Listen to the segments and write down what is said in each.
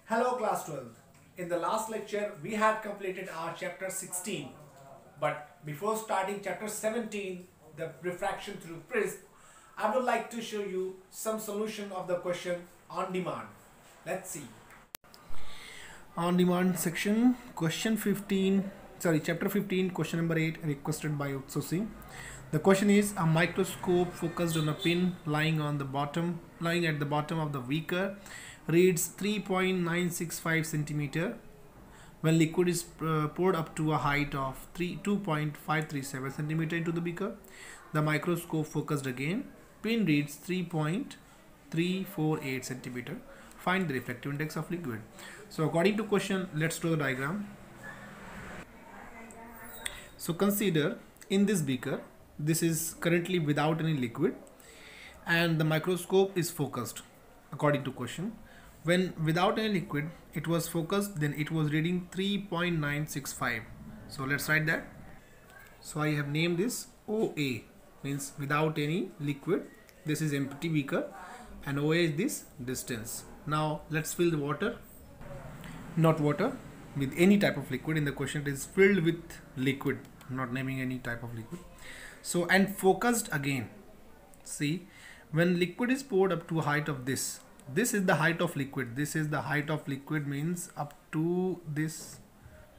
Hello class 12. In the last lecture we had completed our chapter 16, but before starting chapter 17, the refraction through prism, I would like to show you some solution of the question on demand. Let's see. On demand section, chapter 15, question number 8, requested by Utsusi. The question is, a microscope focused on a pin lying at the bottom of the beaker reads 3.965 centimeter when liquid is poured up to a height of 2.537 centimeter into the beaker. The microscope focused again, pin reads 3.348 centimeter. Find the refractive index of liquid. So according to question, let's draw the diagram. So consider in this beaker, this is currently without any liquid and the microscope is focused according to question. When without any liquid it was focused, then it was reading 3.965. so let's write that. So I have named this OA, means without any liquid. This is empty beaker and OA is this distance. Now let's fill the water, not water, with any type of liquid. In the question it is filled with liquid, I'm not naming any type of liquid. So and focused again. See, when liquid is poured up to a height of this is the height of liquid. This is the height of liquid, means up to this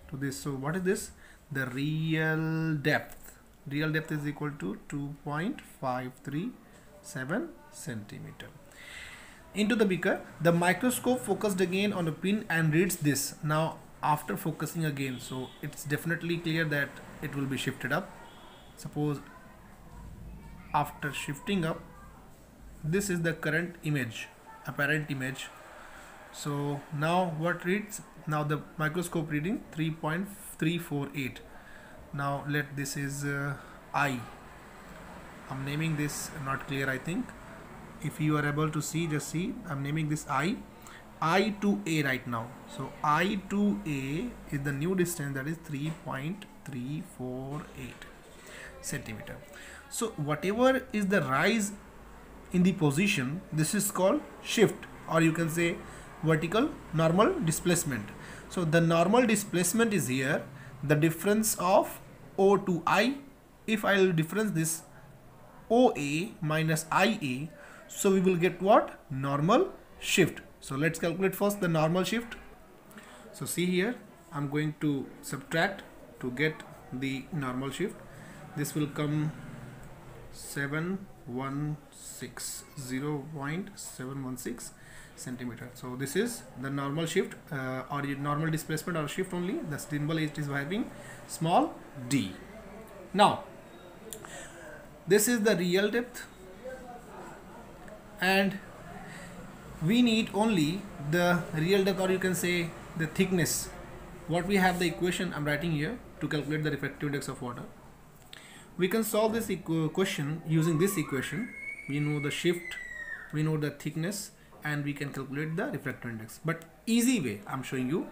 to this. So what is this? The real depth. Real depth is equal to 2.537 centimeter. Into the beaker, the microscope focused again on a pin and reads this. Now after focusing again, so it's definitely clear that it will be shifted up. Suppose after shifting up, this is the current image, apparent image. So now what reads? Now the microscope reading 3.348. now let this is I. I'm naming this, not clear I think. If you are able to see, just see, I'm naming this I to A right now. So I to A is the new distance, that is 3.348 centimeter. So whatever is the rise in the position, this is called shift, or you can say vertical normal displacement. So the normal displacement is here, the difference of O to I. If I will difference this OA minus IA, so we will get what? Normal shift. So let's calculate first the normal shift. So see here, I'm going to subtract to get the normal shift. This will come 0.716 centimeter. So this is the normal shift or normal displacement or shift only. The symbol is having small d. Now this is the real depth and we need only the real depth, or you can say the thickness. What we have the equation I'm writing here to calculate the refractive index of water. We can solve this question using this equation. We know the shift, we know the thickness, and we can calculate the refractive index. But easy way I'm showing you.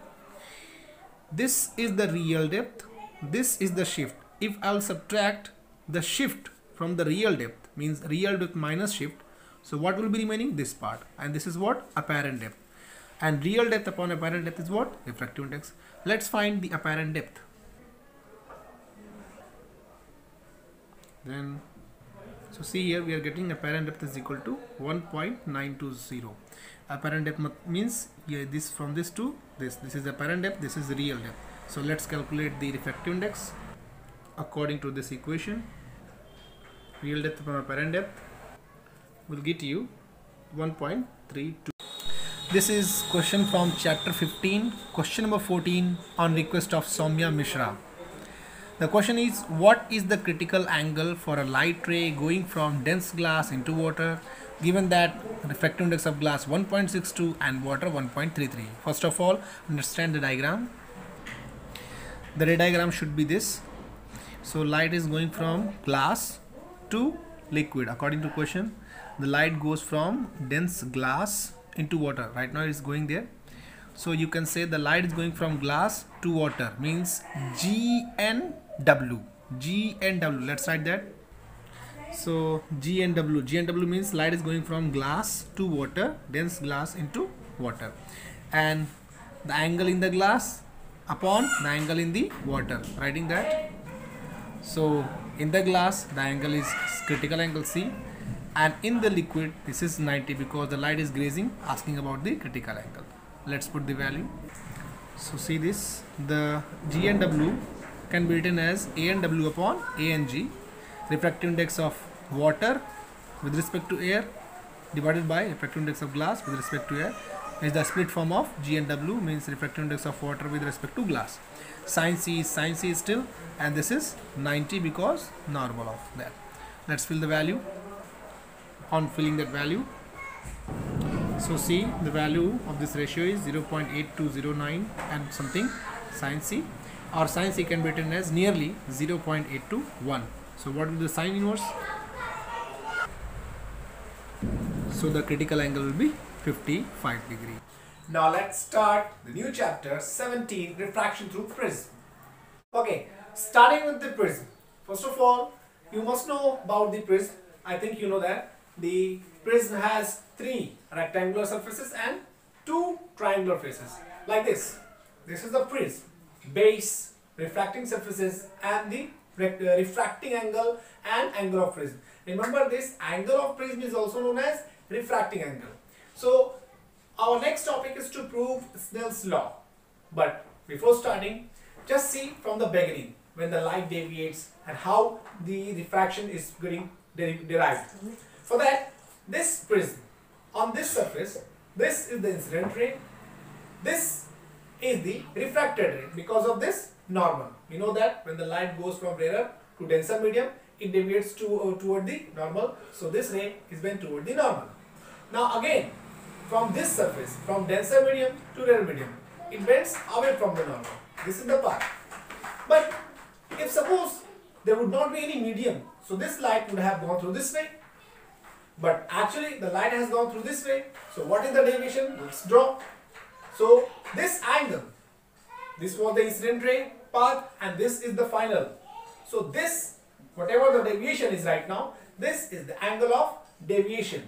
This is the real depth, this is the shift. If I'll subtract the shift from the real depth, means real depth minus shift, so what will be remaining? This part, and this is what? Apparent depth. And real depth upon apparent depth is what? Refractive index. Let's find the apparent depth. Then so see here, we are getting apparent depth is equal to 1.920. Apparent depth means here this from this to this is apparent depth, this is real depth. So let's calculate the refractive index according to this equation. Real depth upon apparent depth will get you 1.32. This is question from chapter 15, question number 14, on request of Soumya Mishra. The question is, what is the critical angle for a light ray going from dense glass into water, given that refractive index of glass 1.62 and water 1.33. First of all, understand the diagram. The ray diagram should be this. So light is going from glass to liquid. According to question, the light goes from dense glass into water. Right now it is going there. So you can say the light is going from glass to water, means GNW. Let's write that. So GNW means light is going from glass to water, dense glass into water. And the angle in the glass upon the angle in the water. Writing that. So in the glass the angle is critical angle C, and in the liquid this is 90 because the light is grazing, asking about the critical angle. Let's put the value. So see this, the G and W can be written as A and W upon A and G, refractive index of water with respect to air divided by refractive index of glass with respect to air, is the split form of G and W, means refractive index of water with respect to glass. Sin C is still, and this is 90 because normal of that. Let's fill the value. On filling that value, so see the value of this ratio is 0.8209 and something sin C, or sin C can be written as nearly 0.821. So what is the sine inverse? So the critical angle will be 55 degree. Now let's start the new chapter 17, refraction through prism. Okay, starting with the prism. First of all, you must know about the prism. I think you know that the prism has 3 rectangular surfaces and 2 triangular faces, like this. This is the prism, base, refracting surfaces, and the refracting angle and angle of prism. Remember, this angle of prism is also known as refracting angle. So our next topic is to prove Snell's law. But before starting, just see from the beginning when the light deviates and how the refraction is getting derived. For that, this prism on this surface, this is the incident ray, this is the refracted ray because of this normal. We know that when the light goes from rarer to denser medium, it deviates toward the normal. So this ray is bent toward the normal. Now again, from this surface, from denser medium to rarer medium, it bends away from the normal. This is the path. But if suppose there would not be any medium, so this light would have gone through this way. But actually the light has gone through this way. So what is the deviation? Let's draw. So this angle, this was the incident ray path, and this is the final. So this, whatever the deviation is right now, this is the angle of deviation.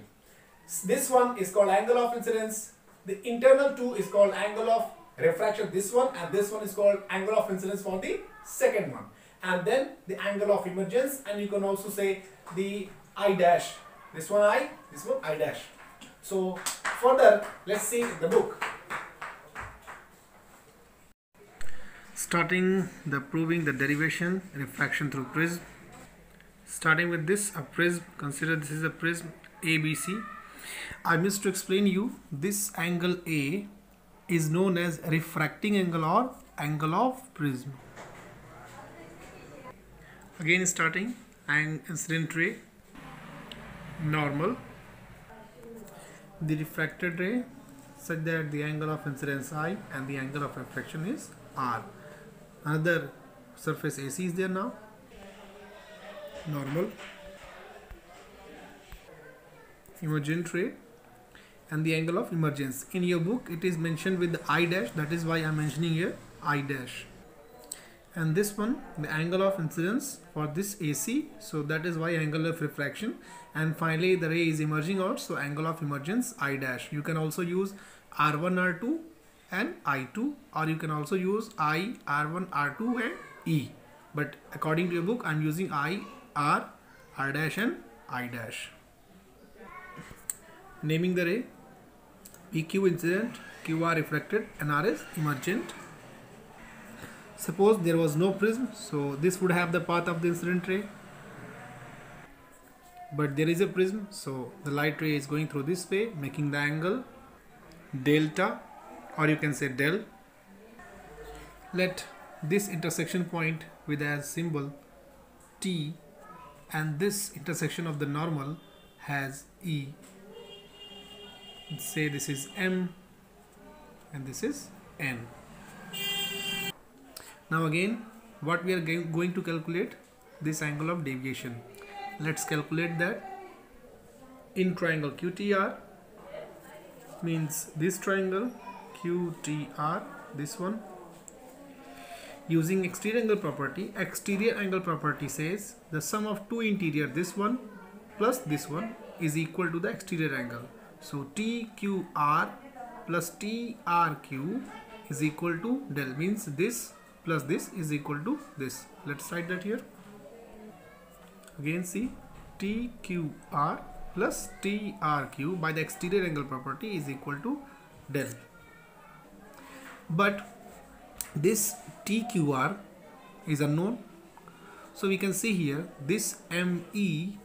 This one is called angle of incidence. The internal 2 is called angle of refraction, this one, and this one is called angle of incidence for the second one. And then the angle of emergence, and you can also say the I dash. This one I, this one I dash. So further, let's see the book. Starting the proving the derivation, refraction through prism. Starting with this, a prism, consider this is a prism ABC. I missed to explain you, this angle A is known as refracting angle or angle of prism. Again starting, incident ray, normal, the refracted ray, such that the angle of incidence I and the angle of refraction is R. Another surface AC is there now, normal, emergent ray, and the angle of emergence. In your book it is mentioned with the I dash, that is why I am mentioning here I dash. And this one, the angle of incidence for this AC, so that is why angle of refraction. And finally the ray is emerging out, so angle of emergence I dash. You can also use R1 R2 and I2, or you can also use I R1 R2 and E, but according to your book I am using I, R, R dash and I dash. Naming the ray, PQ incident, QR refracted, and R is emergent. Suppose there was no prism, so this would have the path of the incident ray, but there is a prism, so the light ray is going through this way, making the angle delta, or you can say del. Let this intersection point with as symbol T, and this intersection of the normal has E. Let's say this is M and this is N. Now again, what we are going to calculate, this angle of deviation. Let's calculate that. In triangle QTR, means this triangle QTR, this one, using exterior angle property says the sum of two interior, this one plus this one, is equal to the exterior angle. So TQR plus TRQ is equal to del, means this plus this is equal to this. Let's write that here. Again see, TQR plus TRQ by the exterior angle property is equal to del. But this TQR is unknown, so we can see here this ME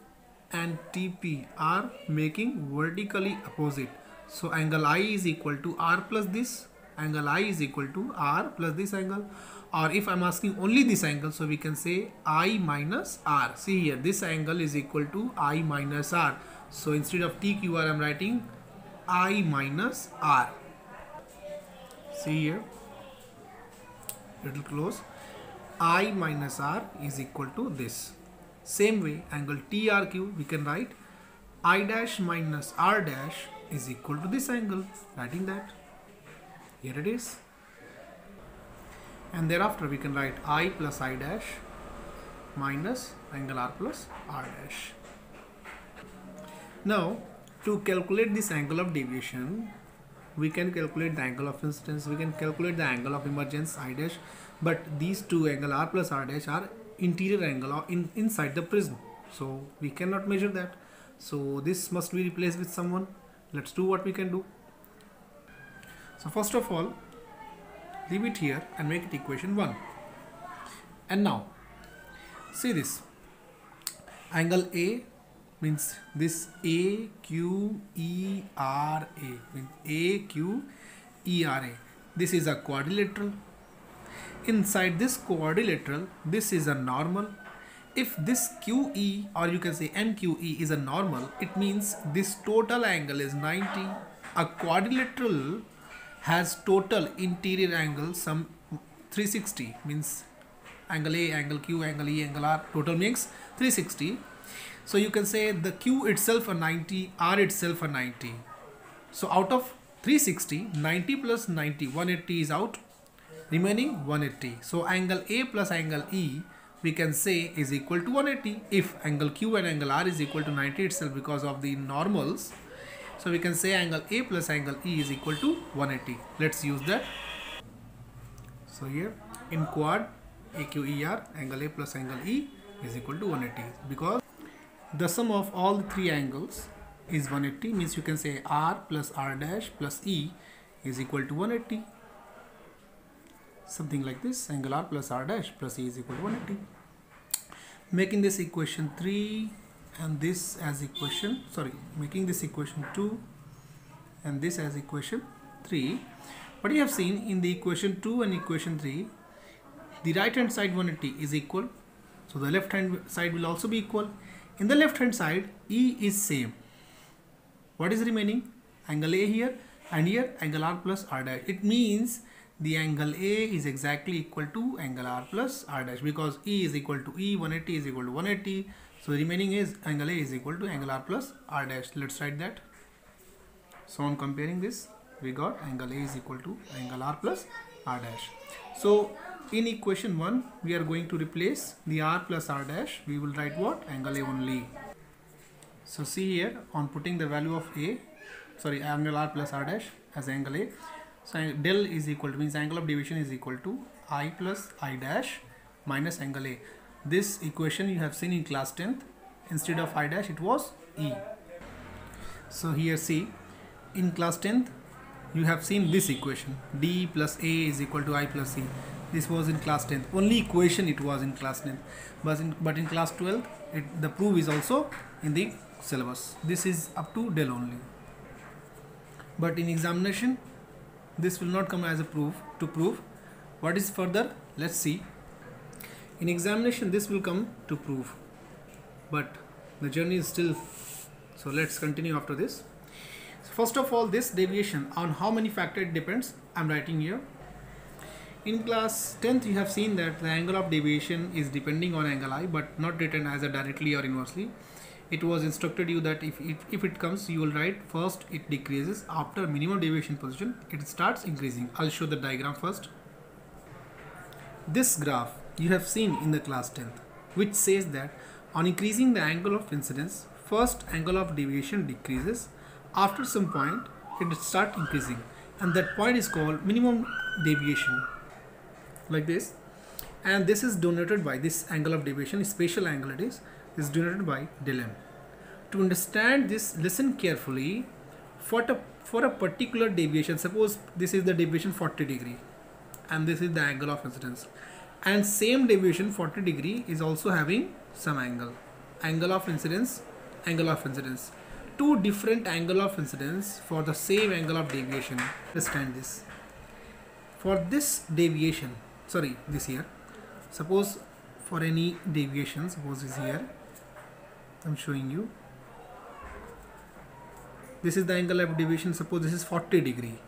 and TP are making vertically opposite. So angle I is equal to R plus this, angle I is equal to R plus this angle. Or if I'm asking only this angle, so we can say I minus R. See here, this angle is equal to I minus R. So instead of TQR, I'm writing I minus R. See here, little close. I minus R is equal to this. Same way, angle TRQ, we can write I dash minus R dash is equal to this angle. Writing that. Here it is. And thereafter we can write I plus I dash minus angle R plus R dash. Now to calculate this angle of deviation, we can calculate the angle of incidence, we can calculate the angle of emergence I dash, but these two angle R plus R dash are interior angle or inside the prism, so we cannot measure that. So this must be replaced with someone. Let's do what we can do. So first of all, leave it here and make it equation 1. And now see this angle A means this AQERA means AQERA. This is a quadrilateral. Inside this quadrilateral, this is a normal. If this QE or you can say NQE is a normal, it means this total angle is 90. A quadrilateral has total interior angle some 360, means angle A, angle Q, angle E, angle R, total makes 360. So you can say the Q itself a 90, R itself a 90. So out of 360, 90 plus 90, 180 is out, remaining 180. So angle A plus angle E we can say is equal to 180 if angle Q and angle R is equal to 90 itself because of the normals. So we can say angle A plus angle E is equal to 180. Let's use that. So here in quad AQER, angle A plus angle E is equal to 180 because the sum of all the three angles is 180, means you can say R plus R dash plus E is equal to 180. Something like this, angle R plus R dash plus E is equal to 180. Making this equation 3 and this as equation, making this equation 2 and this as equation 3. What you have seen in the equation 2 and equation 3, the right hand side 180 is equal, so the left hand side will also be equal. In the left hand side, E is same. What is remaining? Angle A here and here angle R plus R dash. It means the angle A is exactly equal to angle R plus R dash because E is equal to E, 180 is equal to 180. So the remaining is angle A is equal to angle R plus R dash. Let's write that. So on comparing this, we got angle A is equal to angle R plus R dash. So in equation 1, we are going to replace the R plus R dash. We will write what? Angle A only. So see here, on putting the value of angle R plus R dash as angle A. So del is equal to, means angle of deviation is equal to I plus I dash minus angle A. This equation you have seen in class 10th. Instead of I dash, it was E. So here see, in class 10th, you have seen this equation. D plus A is equal to I plus C. This was in class 10th. Only equation it was in class 10th. But in class 12th, the proof is also in the syllabus. This is up to del only. But in examination, this will not come as a proof to prove. What is further? Let's see. In examination, this will come to prove. But the journey is still. So let's continue after this. So first of all, this deviation on how many factor it depends. I'm writing here. In class 10th, you have seen that the angle of deviation is depending on angle I, but not written as a directly or inversely. It was instructed you that if it comes, you will write first it decreases, after minimum deviation position it starts increasing. I'll show the diagram first. This graph you have seen in the class 10th, which says that on increasing the angle of incidence, first angle of deviation decreases, after some point it starts increasing, and that point is called minimum deviation, like this. And this is denoted by this angle of deviation, spatial angle it is denoted by del m. To understand this, listen carefully. For a particular deviation, suppose this is the deviation 40 degree and this is the angle of incidence, and same deviation 40 degree is also having some angle of incidence, two different angle of incidence for the same angle of deviation. Understand this. For this deviation, sorry, this here, suppose for any deviation, suppose is here, I'm showing you, this is the angle of deviation. Suppose this is 40 degree,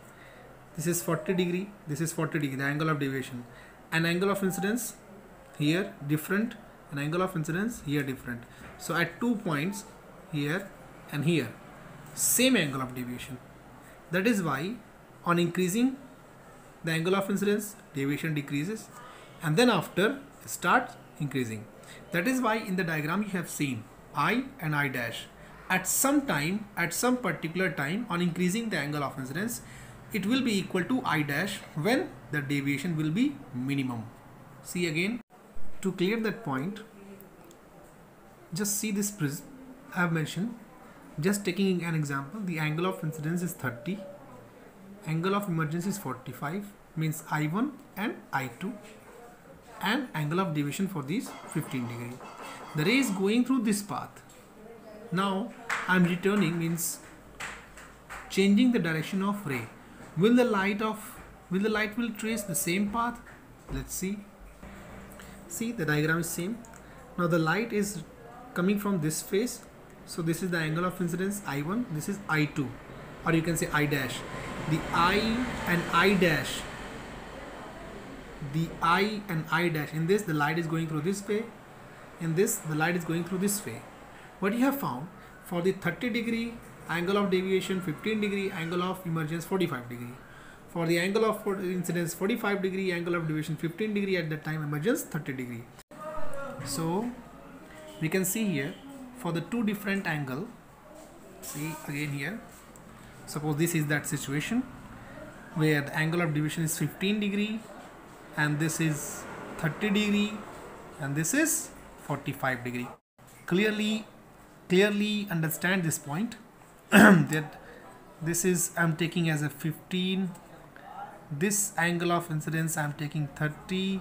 this is 40 degree, this is 40 degree, the angle of deviation, and angle of incidence here different, and angle of incidence here different. So at 2 points here and here, same angle of deviation. That is why on increasing the angle of incidence, deviation decreases, and then after it starts increasing. That is why in the diagram you have seen I and I dash. At some time, at some particular time, on increasing the angle of incidence, it will be equal to I dash when the deviation will be minimum. See again, to clear that point, just see this prism I have mentioned. Just taking an example, the angle of incidence is 30, angle of emergence is 45, means I1 and I2, and angle of deviation for these 15 degree. The ray is going through this path. Now I am returning, means changing the direction of ray. Will the light will trace the same path? Let's see. See, the diagram is same. Now the light is coming from this face, so this is the angle of incidence I1, this is I2, or you can say I dash. The I and I dash, in this the light is going through this way, in this the light is going through this way. What you have found, for the 30 degree angle of deviation 15 degree, angle of emergence 45 degree. For the angle of incidence 45 degree, angle of deviation 15 degree, at that time emergence 30 degree. So we can see here for the two different angle, see again here, suppose this is that situation where the angle of deviation is 15 degree and this is 30 degree and this is 45 degree. Clearly understand this point that this is I'm taking as a 15, this angle of incidence I'm taking 30,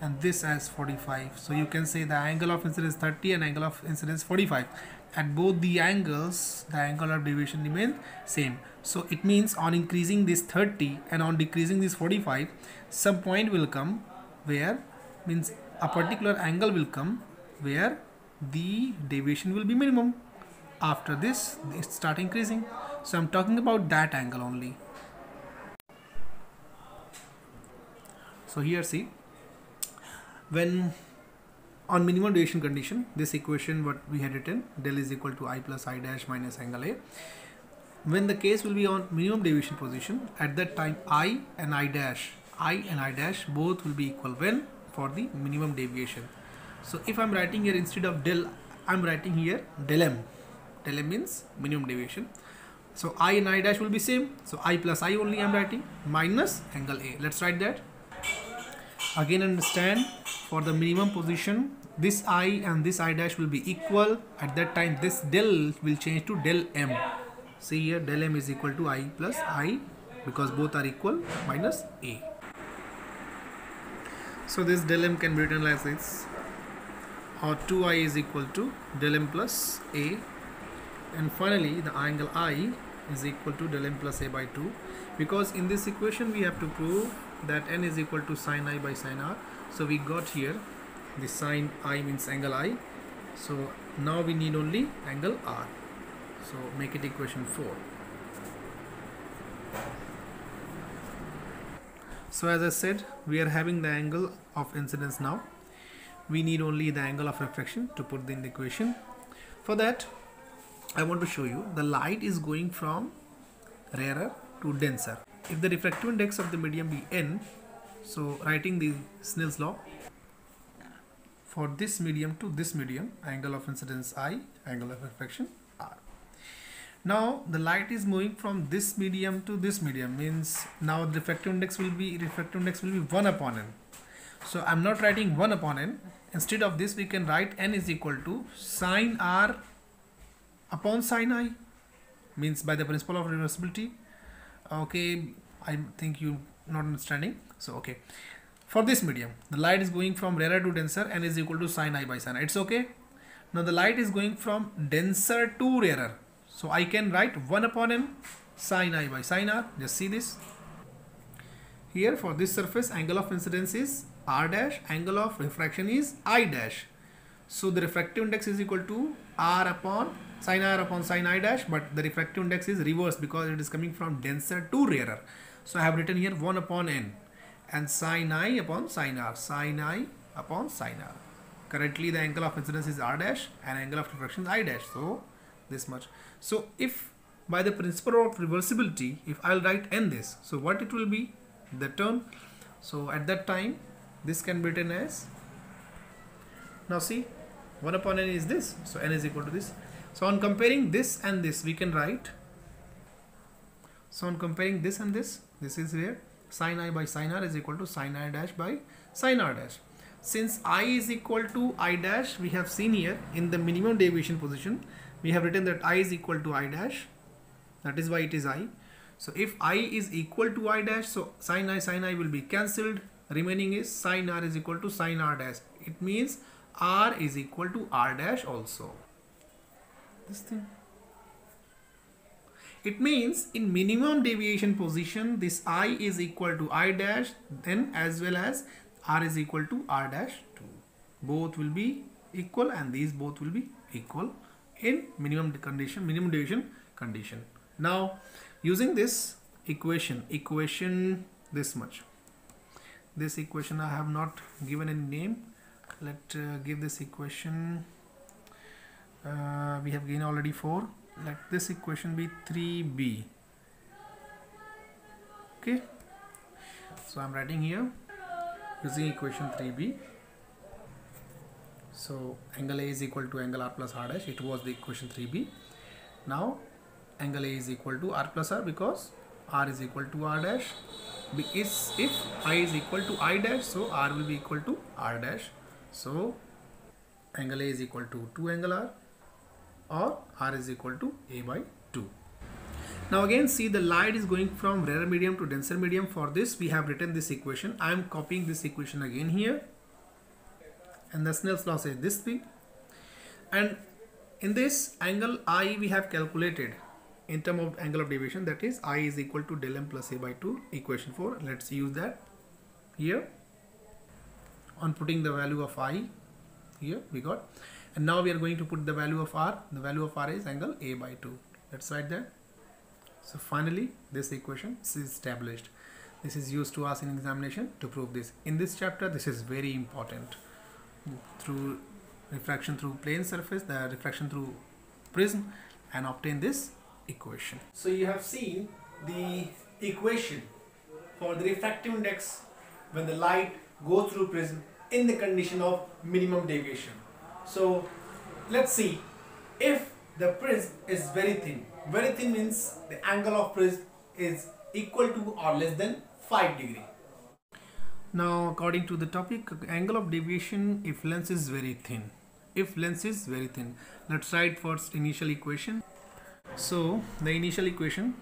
and this as 45. So you can say the angle of incidence 30 and angle of incidence 45. At both the angles, the angle of deviation remains same. So it means on increasing this 30 and on decreasing this 45, some point will come where, means a particular angle will come where the deviation will be minimum. After this, it start increasing. So I'm talking about that angle only. So here see, when on minimum deviation condition, this equation what we had written, del is equal to I plus I dash minus angle A. When the case will be on minimum deviation position, at that time I and I dash both will be equal. When? For the minimum deviation. So if I'm writing here instead of del, I'm writing here del m. Del m means minimum deviation. So I and I dash will be same. So I plus I only I'm writing minus angle A. Let's write that. Again understand, for the minimum position, this I and this I dash will be equal. At that time this del will change to del m. See here, del m is equal to I plus I, because both are equal, minus A. So this del m can be written like this, or 2I is equal to del m plus A, and finally the angle I is equal to del m plus A by 2, because in this equation we have to prove that n is equal to sin I by sin R. So we got here the sin I means angle I, so now we need only angle R, so make it equation 4. So as I said, we are having the angle of incidence now. We need only the angle of refraction to put in the equation. For that, I want to show you the light is going from rarer to denser. If the refractive index of the medium be n, so writing the Snell's law, for this medium to this medium, angle of incidence I, angle of refraction R. Now the light is moving from this medium to this medium, means now the refractive index will be 1 upon n. So I'm not writing 1 upon n. Instead of this, we can write n is equal to sine r upon sine I, means by the principle of reversibility. Okay, I think you not understanding. So okay, for this medium, the light is going from rarer to denser, n is equal to sine I by sine I. It's okay. Now the light is going from denser to rarer, so I can write 1 upon n sine I by sine r. Just see this. Here for this surface, angle of incidence is r dash, angle of refraction is I dash. So the refractive index is equal to r upon sine I dash, but the refractive index is reversed because it is coming from denser to rarer. So I have written here 1 upon n and sine I upon sine r, sine I upon sine r. Currently the angle of incidence is r dash and angle of refraction is I dash, so this much. So if by the principle of reversibility, if I'll write n this, so what it will be, the term. So at that time this can be written as, now see, 1 upon n is this, so n is equal to this. So on comparing this and this, we can write, so on comparing this and this is where sine I by sine r is equal to sine I dash by sine r dash. Since I is equal to I dash, we have seen here in the minimum deviation position, we have written that I is equal to I dash, that is why it is I. So if I is equal to I dash, so sine I will be cancelled, remaining is sine r is equal to sine r dash. It means r is equal to r dash also. This thing. It means in minimum deviation position, this I is equal to I dash, then as well as r is equal to r dash 2. Both will be equal and these both will be equal in minimum deviation condition. Now using this equation this much, this equation I have not given any name. Let give this equation, we have given already 4. Let this equation be 3b. Okay, so I'm writing here using equation 3b. So angle A is equal to angle r plus r dash. It was the equation 3b. Now angle A is equal to r plus r because r is equal to r dash. If I is equal to I dash, so r will be equal to r dash. So angle A is equal to 2 angle r, or r is equal to a by 2. Now again see, the light is going from rarer medium to denser medium. For this we have written this equation. I am copying this equation again here, and the Snell's law says this thing. And in this angle I we have calculated in terms of angle of deviation, that is I is equal to del m plus a by 2, equation 4. Let's use that here. On putting the value of I here we got, and now we are going to put the value of r. The value of r is angle a by 2. Let's write that. So finally this equation is established. This is used to us in examination to prove this. In this chapter this is very important. Through refraction through plane surface, the refraction through prism, and obtain this equation. So you have seen the equation for the refractive index when the light goes through prism in the condition of minimum deviation. So let's see, if the prism is very thin means the angle of prism is equal to or less than 5 degree. Now according to the topic, angle of deviation if lens is very thin. Let's write first initial equation. So the initial equation,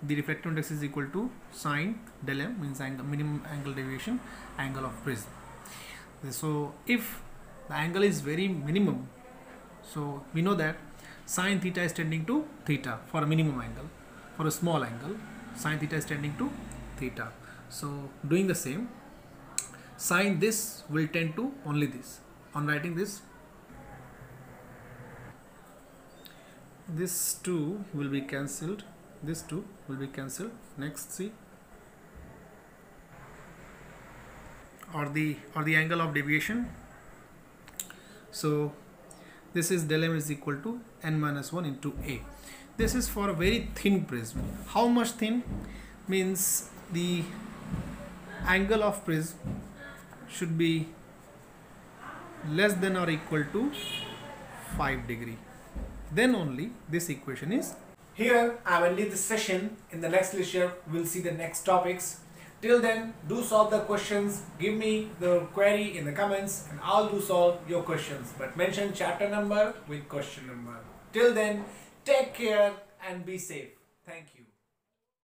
the refractive index is equal to sine del m, means angle, minimum angle deviation, angle of prism. So if the angle is very minimum, so we know that sine theta is tending to theta for a minimum angle. For a small angle, sine theta is tending to theta. So doing the same, sine this will tend to only this. On writing this 2 will be cancelled, this 2 will be cancelled. Next see, or the angle of deviation. So this is del m is equal to n minus 1 into a. This is for a very thin prism. How much thin? Means the angle of prism should be less than or equal to 5 degree. Then only this equation is Here I'm ending this session. In the next lecture we'll see the next topics. Till then, do solve the questions, give me the query in the comments and I'll do solve your questions, but mention chapter number with question number. Till then, take care and be safe. Thank you.